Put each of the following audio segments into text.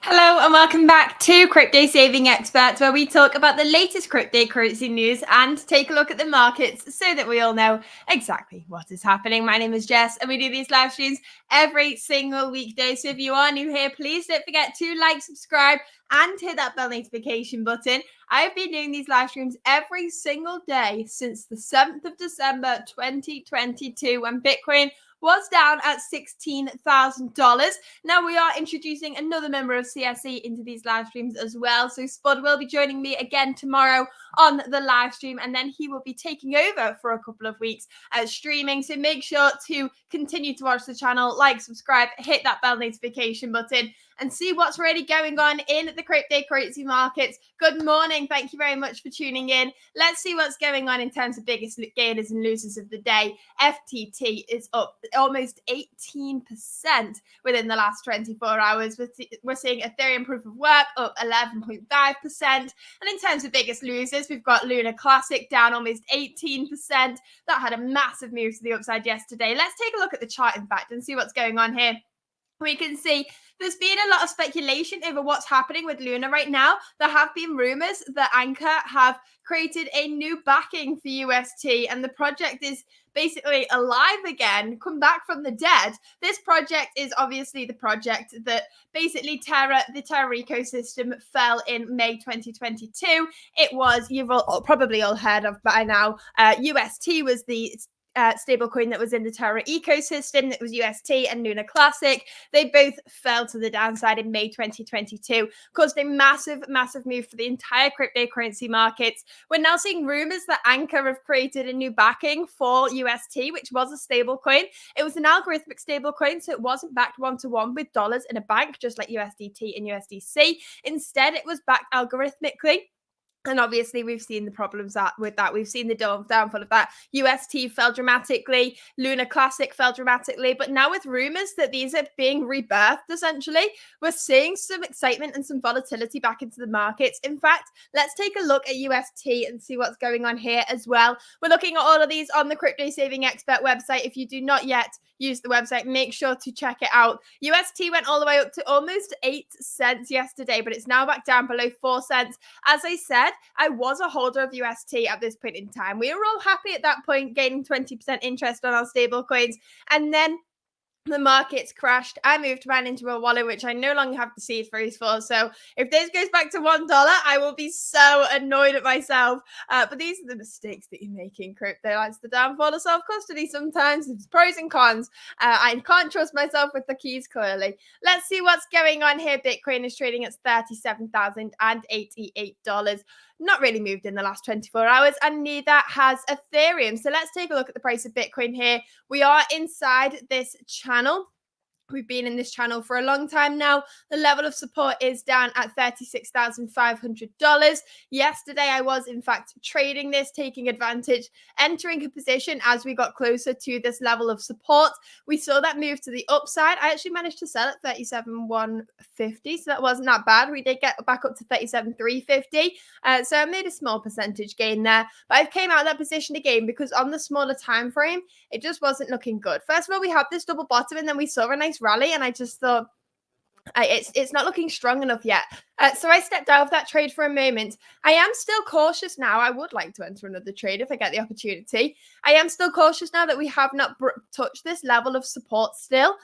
Hello and welcome back to Crypto Saving Experts, where we talk about the latest cryptocurrency news and take a look at the markets so that we all know exactly what is happening. My name is Jess and we do these live streams every single weekday. So if you are new here, please don't forget to like, subscribe and hit that bell notification button. I've been doing these live streams every single day since the 7th of December 2022 when Bitcoin was down at $16,000. Now we are introducing another member of CSE into these live streams as well. So Spud will be joining me again tomorrow on the live stream, and then he will be taking over for a couple of weeks streaming. So make sure to continue to watch the channel, like, subscribe, hit that bell notification button, and see what's really going on in the cryptocurrency markets. Good morning. Thank you very much for tuning in. Let's see what's going on in terms of biggest gainers and losers of the day. FTT is up almost 18% within the last 24 hours. We're seeing Ethereum proof of work up 11.5%. And in terms of biggest losers, we've got Luna Classic down almost 18%. That had a massive move to the upside yesterday. Let's take a look at the chart, in fact, and see what's going on here. We can see there's been a lot of speculation over what's happening with Luna right now. There have been rumors that Anchor have created a new backing for UST, and the project is basically alive again, come back from the dead. This project is obviously the project that basically the Terra ecosystem fell in May 2022. It was, you've probably all heard of by now, UST was the stablecoin that was in the Terra ecosystem. It was UST and Luna Classic. They both fell to the downside in May 2022, caused a massive move for the entire cryptocurrency markets. We're now seeing rumors that Anchor have created a new backing for UST, which was a stablecoin. It was an algorithmic stablecoin, so it wasn't backed one-to-one with dollars in a bank, just like USDT and USDC. Instead, it was backed algorithmically. And obviously, we've seen the problems with that. We've seen the downfall of that. UST fell dramatically. Luna Classic fell dramatically. But now with rumors that these are being rebirthed, essentially, we're seeing some excitement and some volatility back into the markets. In fact, let's take a look at UST and see what's going on here as well. We're looking at all of these on the Crypto Saving Expert website. If you do not yet use the website, make sure to check it out. UST went all the way up to almost 8 cents yesterday, but it's now back down below 4 cents. As I said, I was a holder of UST at this point in time. We were all happy at that point, gaining 20% interest on our stable coins. And then the markets crashed. I moved mine into a wallet, which I no longer have the seed phrase for. So if this goes back to $1, I will be so annoyed at myself. But these are the mistakes that you make in crypto. That's the downfall of self-custody sometimes. It's pros and cons. I can't trust myself with the keys, clearly. Let's see what's going on here. Bitcoin is trading at $37,088. Not really moved in the last 24 hours, and neither has Ethereum. So let's take a look at the price of Bitcoin here. We are inside this channel. We've been in this channel for a long time now. The level of support is down at $36,500. Yesterday, I was in fact trading this, taking advantage, entering a position as we got closer to this level of support. We saw that move to the upside. I actually managed to sell at $37,150, so that wasn't that bad. We did get back up to $37,350. So I made a small percentage gain there, but I came out of that position again because on the smaller time frame, it just wasn't looking good. First of all, we had this double bottom, and then we saw a nice rally, and I just thought it's not looking strong enough yet. So I stepped out of that trade for a moment. I am still cautious now. I would like to enter another trade if I get the opportunity. I am still cautious now that we have not touched this level of support still.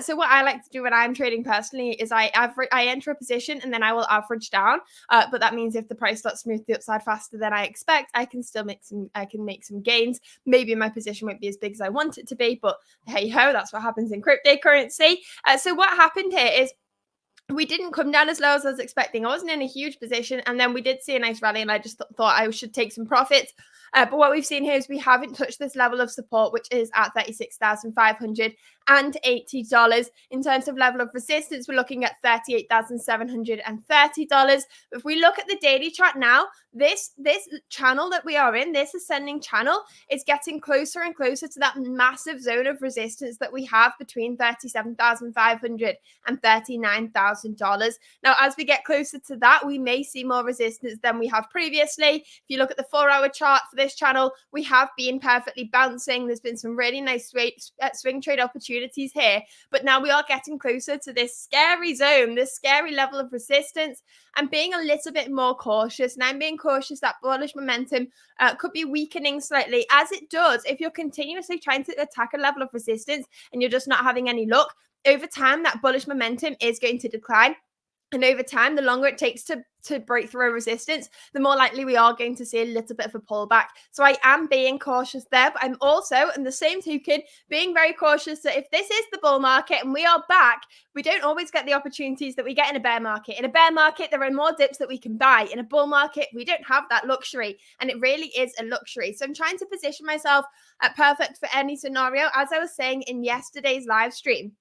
So what I like to do when I'm trading personally is I enter a position and then I will average down. But that means if the price starts to move to the upside faster than I expect, I can still make some gains. Maybe my position won't be as big as I want it to be, but hey ho, that's what happens in cryptocurrency. So what happened here is we didn't come down as low as I was expecting. I wasn't in a huge position, and then we did see a nice rally, and I just thought I should take some profits. But what we've seen here is we haven't touched this level of support, which is at $36,580. In terms of level of resistance, we're looking at $38,730. If we look at the daily chart now, this channel that we are in, this ascending channel, is getting closer and closer to that massive zone of resistance that we have between $37,500 and $39,000. Now, as we get closer to that, we may see more resistance than we have previously. If you look at the 4-hour chart for this channel, we have been perfectly bouncing. There's been some really nice swing trade opportunities opportunities here. But now we are getting closer to this scary zone, this scary level of resistance, and being a little bit more cautious. And I'm being cautious that bullish momentum could be weakening slightly, as it does if you're continuously trying to attack a level of resistance and you're just not having any luck. Over time, that bullish momentum is going to decline. And over time, the longer it takes to break through a resistance, the more likely we are going to see a little bit of a pullback. So I am being cautious there, but I'm also, in the same token, being very cautious that if this is the bull market and we are back, we don't always get the opportunities that we get in a bear market. In a bear market, there are more dips that we can buy. In a bull market, we don't have that luxury, and it really is a luxury. So I'm trying to position myself at perfect for any scenario. As I was saying in yesterday's live stream,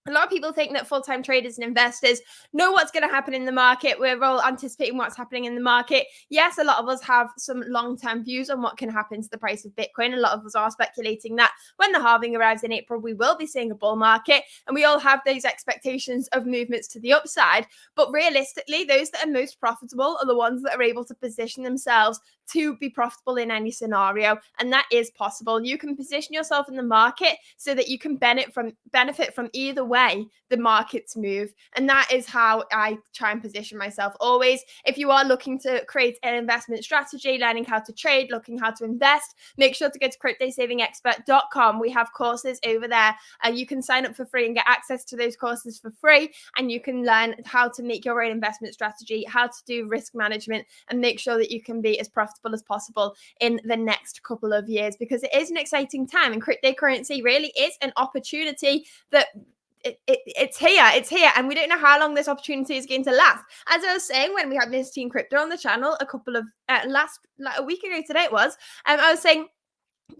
a lot of people think that full-time traders and investors know what's going to happen in the market. We're all anticipating what's happening in the market. Yes, a lot of us have some long-term views on what can happen to the price of Bitcoin. A lot of us are speculating that when the halving arrives in April, we will be seeing a bull market. And we all have those expectations of movements to the upside. But realistically, those that are most profitable are the ones that are able to position themselves to be profitable in any scenario. And that is possible. You can position yourself in the market so that you can benefit from either way the markets move. And that is how I try and position myself always. If you are looking to create an investment strategy, learning how to trade, looking how to invest, make sure to go to cryptosavingexpert.com. We have courses over there. You can sign up for free and get access to those courses for free. And you can learn how to make your own investment strategy, how to do risk management, and make sure that you can be as profitable as possible in the next couple of years, because it is an exciting time, and cryptocurrency really is an opportunity that it's here, and we don't know how long this opportunity is going to last. As I was saying, when we had Miss Teen Crypto on the channel a couple of a week ago today it was, I was saying,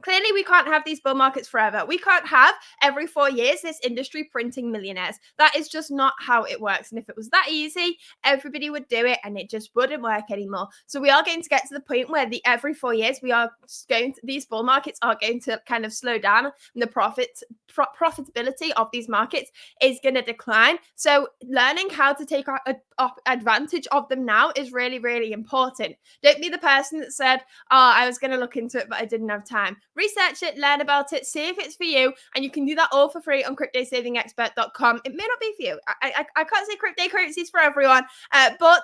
clearly, we can't have these bull markets forever. We can't have every 4 years this industry printing millionaires. That is just not how it works. And if it was that easy, everybody would do it, and it just wouldn't work anymore. So we are going to get to the point where every 4 years these bull markets are going to kind of slow down, and the profitability of these markets is going to decline. So learning how to take advantage of them now is really, really important. Don't be the person that said, "Oh, I was going to look into it, but I didn't have time." Research it, learn about it, see if it's for you, and you can do that all for free on cryptosavingexpert.com. It may not be for you. I can't say cryptocurrency is for everyone, but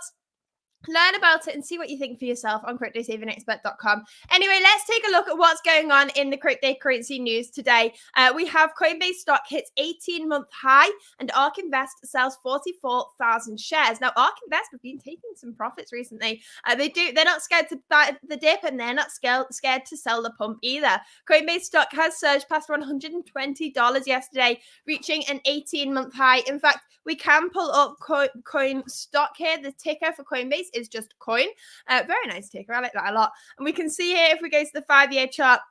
learn about it and see what you think for yourself on cryptosavingexpert.com. Anyway, let's take a look at what's going on in the cryptocurrency news today. We have Coinbase stock hits 18-month high, and ARK Invest sells 44,000 shares. Now, ARK Invest have been taking some profits recently. They're not scared to buy the dip, and they're not scared to sell the pump either. Coinbase stock has surged past $120 yesterday, reaching an 18-month high. In fact, we can pull up coin stock here. The ticker for Coinbase is just coin. Very nice ticker. I like that a lot. And we can see here, if we go to the 5-year chart,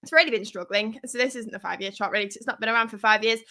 it's really been struggling. So this isn't the 5-year chart really, because it's not been around for 5 years.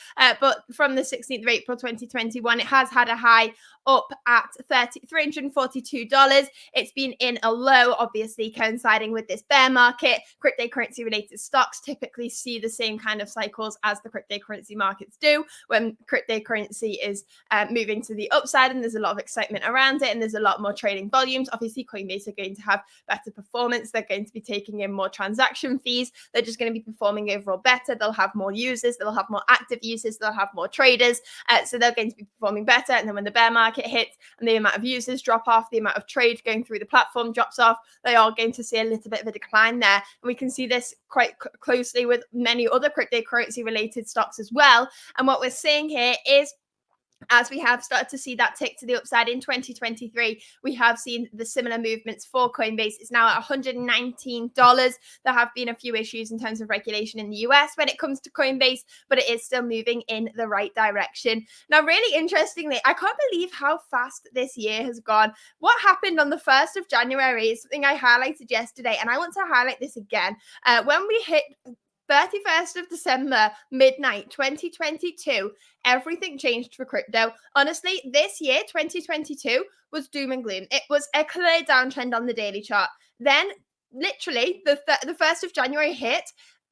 But from the 16th of April 2021, it has had a high up at $342. It's been in a low, obviously coinciding with this bear market. Cryptocurrency related stocks typically see the same kind of cycles as the cryptocurrency markets do, when cryptocurrency is moving to the upside and there's a lot of excitement around it and there's a lot more trading volumes. Obviously, Coinbase are going to have better performance. They're going to be taking in more transaction fees. They're just going to be performing overall better. They'll have more users. They'll have more active users. They'll have more traders. So they're going to be performing better. And then when the bear market hits and the amount of users drop off, the amount of trade going through the platform drops off, they are going to see a little bit of a decline there. And we can see this quite closely with many other cryptocurrency related stocks as well. And what we're seeing here is, as we have started to see that tick to the upside in 2023, we have seen the similar movements for Coinbase. It's now at $119. There have been a few issues in terms of regulation in the US when it comes to Coinbase, but it is still moving in the right direction. Now, really interestingly, I can't believe how fast this year has gone. What happened on the 1st of January is something I highlighted yesterday, and I want to highlight this again. When we hit 31st of December, midnight 2022, everything changed for crypto. Honestly, this year, 2022, was doom and gloom. It was a clear downtrend on the daily chart. Then, literally, the 1st of January hit,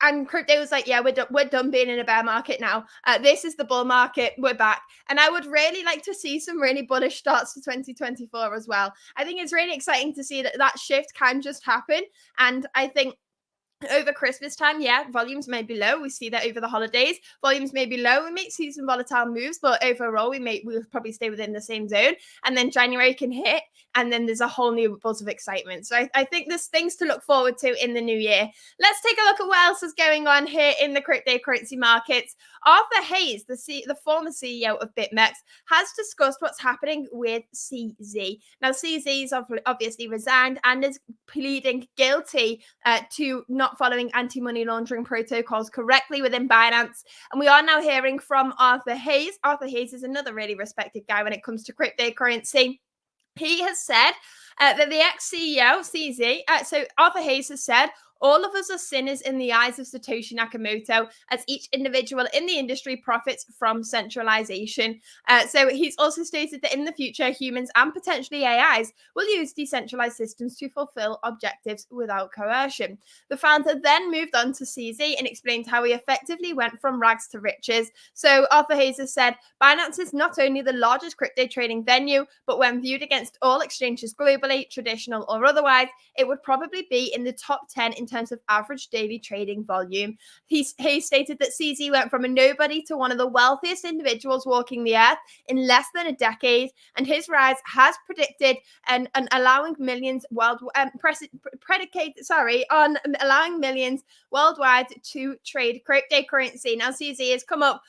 and crypto was like, yeah, we're done being in a bear market now. This is the bull market. We're back. And I would really like to see some really bullish starts to 2024 as well. I think it's really exciting to see that shift can just happen. And I think Over Christmas time, yeah, volumes may be low. We see that over the holidays. Volumes may be low. We may see some volatile moves, but overall, we'll probably stay within the same zone. And then January can hit, and then there's a whole new buzz of excitement. So I think there's things to look forward to in the new year. Let's take a look at what else is going on here in the cryptocurrency markets. Arthur Hayes, the former CEO of BitMEX, has discussed what's happening with CZ. Now, CZ has obviously resigned and is pleading guilty to not following anti-money laundering protocols correctly within Binance. And we are now hearing from Arthur Hayes. Arthur Hayes is another really respected guy when it comes to cryptocurrency. He has said that the ex-CEO, CZ, so Arthur Hayes has said, all of us are sinners in the eyes of Satoshi Nakamoto, as each individual in the industry profits from centralization. So he's also stated that in the future, humans and potentially AIs will use decentralized systems to fulfill objectives without coercion. The founder then moved on to CZ and explained how he effectively went from rags to riches. So Arthur Hayes has said, Binance is not only the largest crypto trading venue, but when viewed against all exchanges globally, traditional or otherwise, it would probably be in the top 10 in terms of average daily trading volume. He stated that CZ went from a nobody to one of the wealthiest individuals walking the earth in less than a decade, and his rise has predicted and allowing millions on allowing millions worldwide to trade cryptocurrency. Now, CZ has come up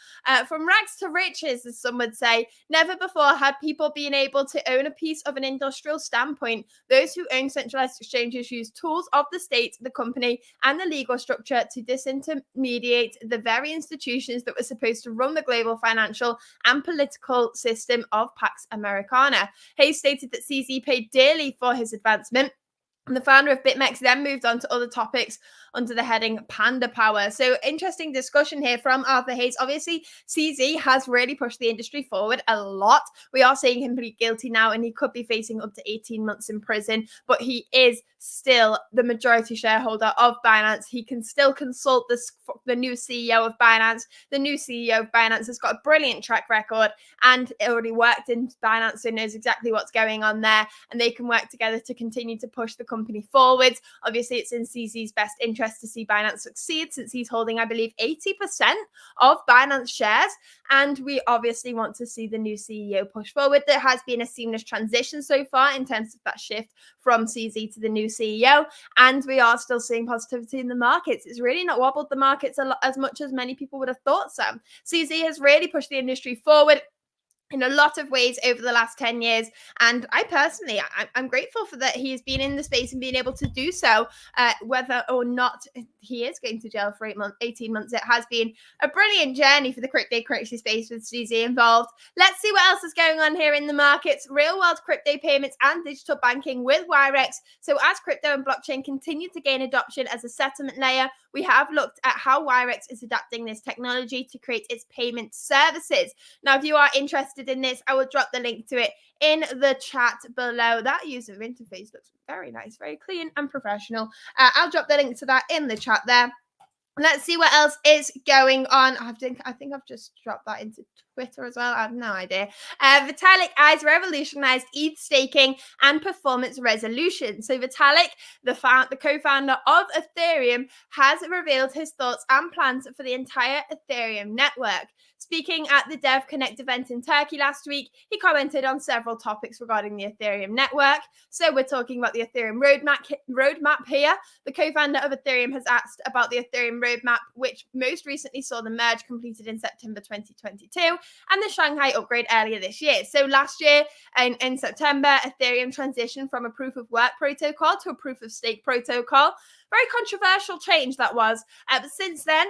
from rags to riches, as some would say. Never before had people been able to own a piece of an industrial standpoint. Those who own centralized exchanges use tools of the state, the company, and the legal structure to disintermediate the very institutions that were supposed to run the global financial and political system of Pax Americana. Hayes stated that CZ paid dearly for his advancement. And the founder of BitMEX then moved on to other topics under the heading Panda Power. So interesting discussion here from Arthur Hayes. Obviously, CZ has really pushed the industry forward a lot. We are seeing him plead guilty now, and he could be facing up to 18 months in prison, but he is still the majority shareholder of Binance. He can still consult the new CEO of Binance. The new CEO of Binance has got a brilliant track record and already worked in Binance, so knows exactly what's going on there, and they can work together to continue to push the company forwards. Obviously, it's in CZ's best interest to see Binance succeed, since he's holding, I believe, 80% of Binance shares, and we obviously want to see the new CEO push forward. There has been a seamless transition so far in terms of that shift from CZ to the new CEO, and we are still seeing positivity in the markets. It's really not wobbled the markets as much as many people would have thought so. CZ has really pushed the industry forward in a lot of ways over the last 10 years. And I personally, I'm grateful for that he has been in the space and being able to do so, whether or not he is going to jail for 18 months. It has been a brilliant journey for the cryptocurrency space with CZ involved. Let's see what else is going on here in the markets. Real world crypto payments and digital banking with Wirex. So as crypto and blockchain continue to gain adoption as a settlement layer, we have looked at how Wirex is adapting this technology to create its payment services. Now, if you are interested in this, I will drop the link to it in the chat below. That user interface looks very nice, very clean and professional. I'll drop the link to that in the chat there. Let's see what else is going on. I think I've just dropped that into Twitter as well. I have no idea. Vitalik has revolutionized ETH staking and performance resolution. So Vitalik, the co-founder of Ethereum, has revealed his thoughts and plans for the entire Ethereum network. Speaking at the Dev Connect event in Turkey last week, he commented on several topics regarding the Ethereum network. So we're talking about the Ethereum roadmap here. The co-founder of Ethereum has asked about the Ethereum roadmap, which most recently saw the merge completed in September 2022 and the Shanghai upgrade earlier this year. So last year in September, Ethereum transitioned from a proof of work protocol to a proof of stake protocol. Very controversial change that was. But since then,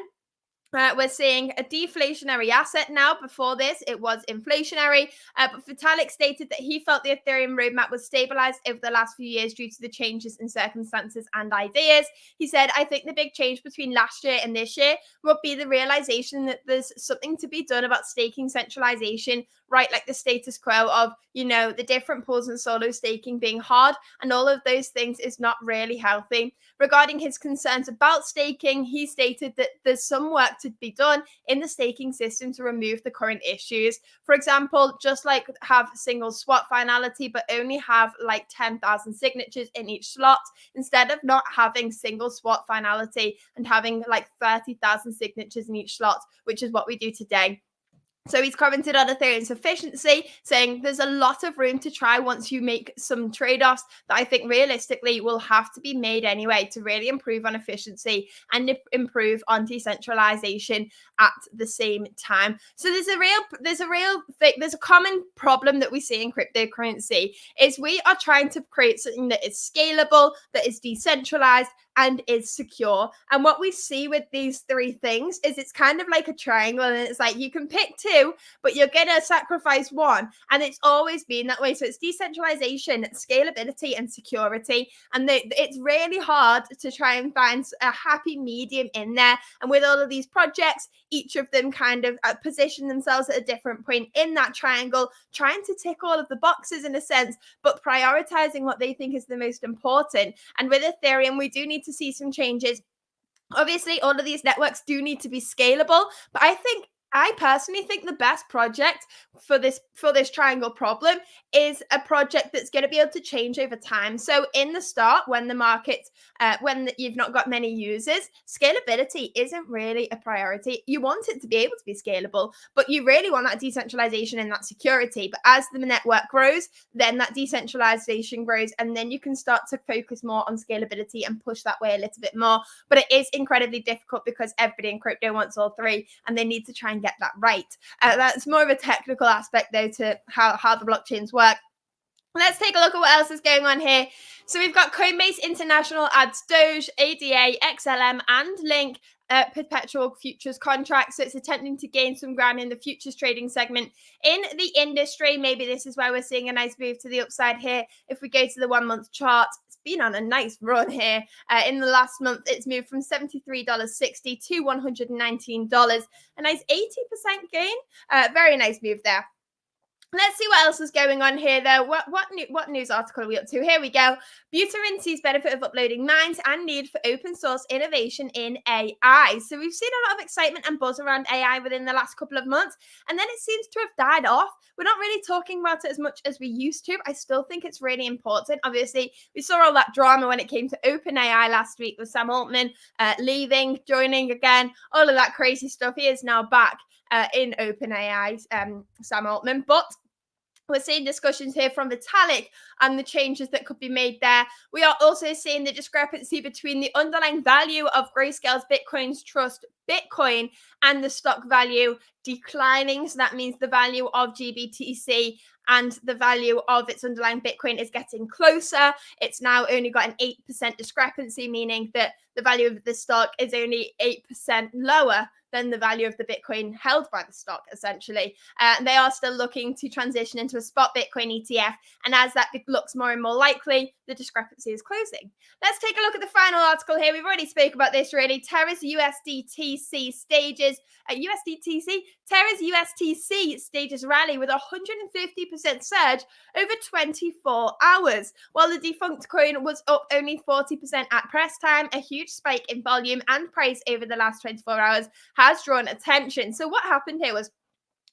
we're seeing a deflationary asset now. Before this, it was inflationary. But Vitalik stated that he felt the Ethereum roadmap was stabilized over the last few years due to the changes in circumstances and ideas. He said, I think the big change between last year and this year will be the realization that there's something to be done about staking centralization, right? Like the status quo of, the different pools and solo staking being hard, and all of those things is not really healthy. Regarding his concerns about staking, he stated that there's some work to be done in the staking system to remove the current issues. For example, just like have single swap finality, but only have like 10,000 signatures in each slot, instead of not having single swap finality and having like 30,000 signatures in each slot, which is what we do today. So he's commented on Ethereum's efficiency, saying there's a lot of room to try once you make some trade-offs that I think realistically will have to be made anyway to really improve on efficiency and improve on decentralization at the same time. So there's a common problem that we see in cryptocurrency is we are trying to create something that is scalable, that is decentralized, and is secure. And what we see with these three things is it's kind of like a triangle, and it's like you can pick two, but you're gonna sacrifice one. And it's always been that way. So it's decentralization, scalability, and security. And it's really hard to try and find a happy medium in there. And with all of these projects, each of them kind of position themselves at a different point in that triangle, trying to tick all of the boxes in a sense, but prioritizing what they think is the most important. And with Ethereum, we do need to see some changes. Obviously, all of these networks do need to be scalable, but I personally think the best project for this triangle problem is a project that's going to be able to change over time. So in the start, when the market, you've not got many users, scalability isn't really a priority. You want it to be able to be scalable, but you really want that decentralization and that security. But as the network grows, then that decentralization grows, and then you can start to focus more on scalability and push that way a little bit more. But it is incredibly difficult because everybody in crypto wants all three, and they need to try and get that right. That's more of a technical aspect though to how the blockchains work. Let's take a look at what else is going on here. So we've got Coinbase International adds Doge, ADA, XLM, and Link perpetual futures contracts. So it's attempting to gain some ground in the futures trading segment in the industry. Maybe this is why we're seeing a nice move to the upside here. If we go to the 1 month chart, it's been on a nice run here. In the last month, it's moved from $73.60 to $119. A nice 80% gain. Very nice move there. Let's see what else is going on here, though. What news article are we up to? Here we go. Buterin sees benefit of uploading minds and need for open source innovation in AI. So we've seen a lot of excitement and buzz around AI within the last couple of months, and then it seems to have died off. We're not really talking about it as much as we used to. I still think it's really important. Obviously, we saw all that drama when it came to OpenAI last week with Sam Altman leaving, joining again, all of that crazy stuff. He is now back in OpenAI, Sam Altman, but we're seeing discussions here from Vitalik and the changes that could be made there. We are also seeing the discrepancy between the underlying value of Grayscale's Bitcoin's Trust Bitcoin and the stock value declining. So that means the value of GBTC and the value of its underlying Bitcoin is getting closer. It's now only got an 8% discrepancy, meaning that the value of the stock is only 8% lower than the value of the Bitcoin held by the stock, essentially. They are still looking to transition into a spot Bitcoin ETF. And as that looks more and more likely, the discrepancy is closing. Let's take a look at the final article here. We've already spoke about this really. Terra's USDTC stages rally with a 150% surge over 24 hours. While the defunct coin was up only 40% at press time, a huge spike in volume and price over the last 24 hours has drawn attention. So what happened here was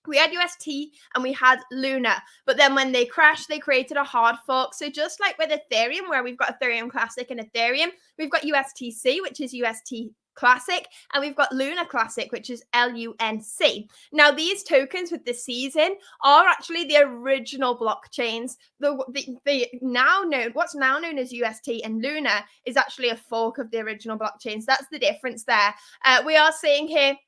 we had UST and we had Luna, but then when they crashed, they created a hard fork. So just like with Ethereum, where we've got Ethereum Classic and Ethereum, we've got USTC, which is UST Classic, and we've got Luna Classic, which is LUNC. Now, these tokens with the season are actually the original blockchains. What's now known as UST and Luna is actually a fork of the original blockchains. That's the difference there. We are seeing here,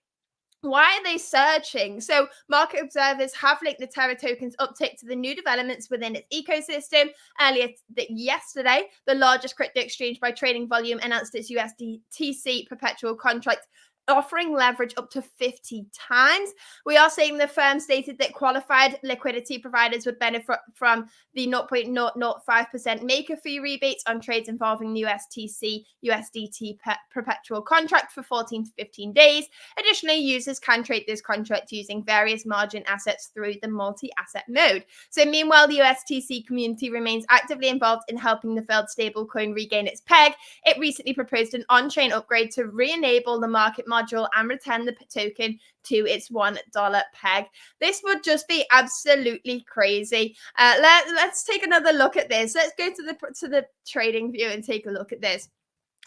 why are they searching? So market observers have linked the Terra token's uptick to the new developments within its ecosystem. Yesterday, the largest crypto exchange by trading volume announced its USDTC perpetual contract, offering leverage up to 50 times. We are seeing the firm stated that qualified liquidity providers would benefit from the 0.005% maker fee rebates on trades involving the USTC USDT perpetual contract for 14 to 15 days. Additionally, users can trade this contract using various margin assets through the multi-asset mode. So meanwhile, the USTC community remains actively involved in helping the failed stablecoin regain its peg. It recently proposed an on-chain upgrade to re-enable the market module and return the token to its $1 peg. This would just be absolutely crazy. Let's take another look at this. Let's go to the trading view and take a look at this.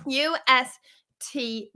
USTC,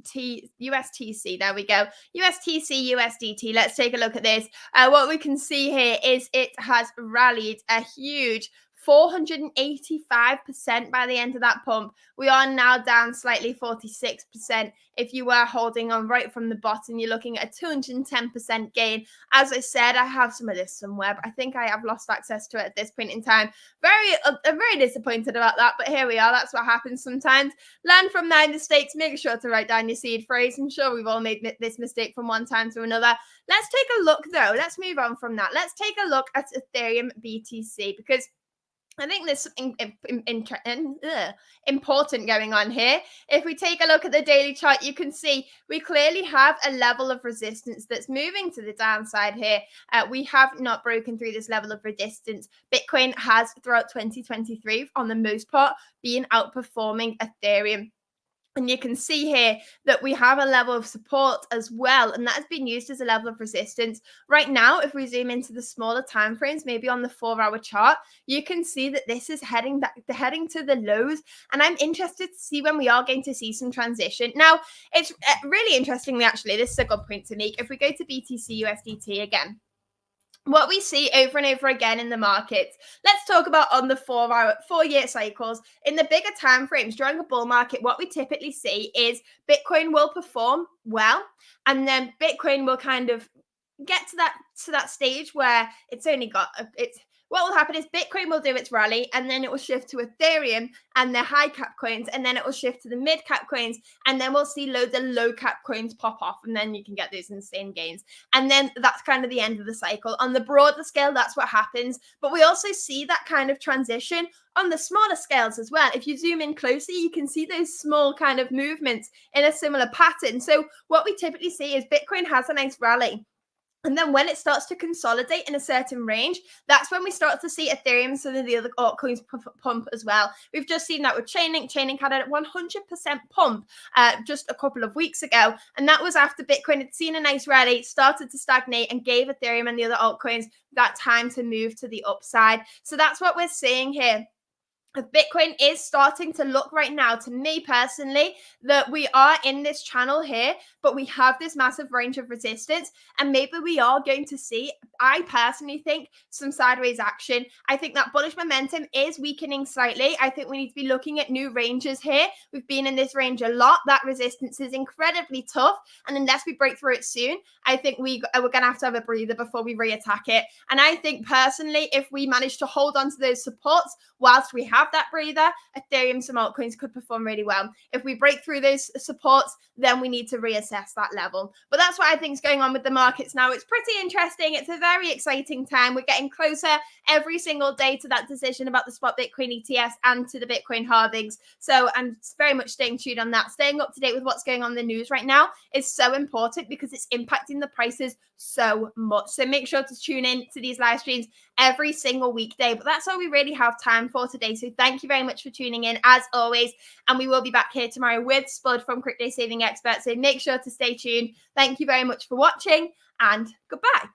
there we go. USTC, USDT. Let's take a look at this. What we can see here is it has rallied a huge 485% by the end of that pump. We are now down slightly 46%. If you were holding on right from the bottom, you're looking at a 210% gain. As I said, I have some of this somewhere, but I think I have lost access to it at this point in time. I'm very disappointed about that, but here we are. That's what happens sometimes. Learn from their mistakes. Make sure to write down your seed phrase. I'm sure we've all made this mistake from one time to another. Let's take a look, though. Let's move on from that. Let's take a look at Ethereum BTC, because I think there's something important going on here. If we take a look at the daily chart, you can see we clearly have a level of resistance that's moving to the downside here. We have not broken through this level of resistance. Bitcoin has, throughout 2023, on the most part, been outperforming Ethereum. And you can see here that we have a level of support as well, and that has been used as a level of resistance. Right now, if we zoom into the smaller time frames, maybe on the 4-hour chart, you can see that this is heading to the lows, and I'm interested to see when we are going to see some transition. Now, it's really interestingly, actually, this is a good point to make. If we go to BTC USDT again, what we see over and over again in the markets, let's talk about on the 4-year cycles. In the bigger time frames during a bull market, what we typically see is Bitcoin will perform well, and then Bitcoin will kind of get to that stage where what will happen is Bitcoin will do its rally, and then it will shift to Ethereum and the high cap coins, and then it will shift to the mid cap coins, and then we'll see loads of low cap coins pop off, and then you can get those insane gains. And then that's kind of the end of the cycle. On the broader scale, that's what happens. But we also see that kind of transition on the smaller scales as well. If you zoom in closely, you can see those small kind of movements in a similar pattern. So what we typically see is Bitcoin has a nice rally. And then when it starts to consolidate in a certain range, that's when we start to see Ethereum and some of the other altcoins pump as well. We've just seen that with Chainlink. Chainlink had a 100% pump just a couple of weeks ago. And that was after Bitcoin had seen a nice rally, started to stagnate, and gave Ethereum and the other altcoins that time to move to the upside. So that's what we're seeing here. Bitcoin is starting to look right now, to me personally, that we are in this channel here, but we have this massive range of resistance, and maybe we are going to see, I personally think, some sideways action. I think that bullish momentum is weakening slightly. I think we need to be looking at new ranges here. We've been in this range a lot. That resistance is incredibly tough, and unless we break through it soon, I think we're going to have a breather before we re-attack it. And I think personally, if we manage to hold on to those supports whilst we have that breather, Ethereum, some altcoins could perform really well. If we break through those supports, then we need to reassess that level. But that's what I think is going on with the markets now. It's pretty interesting. It's a very exciting time. We're getting closer every single day to that decision about the spot Bitcoin ETFs and to the Bitcoin halvings. So I'm very much staying tuned on that. Staying up to date with what's going on in the news right now is so important because it's impacting the prices so much. So make sure to tune in to these live streams every single weekday. But that's all we really have time for today. So thank you very much for tuning in as always. And we will be back here tomorrow with Spud from Crypto Saving Expert. So make sure to stay tuned. Thank you very much for watching, and goodbye.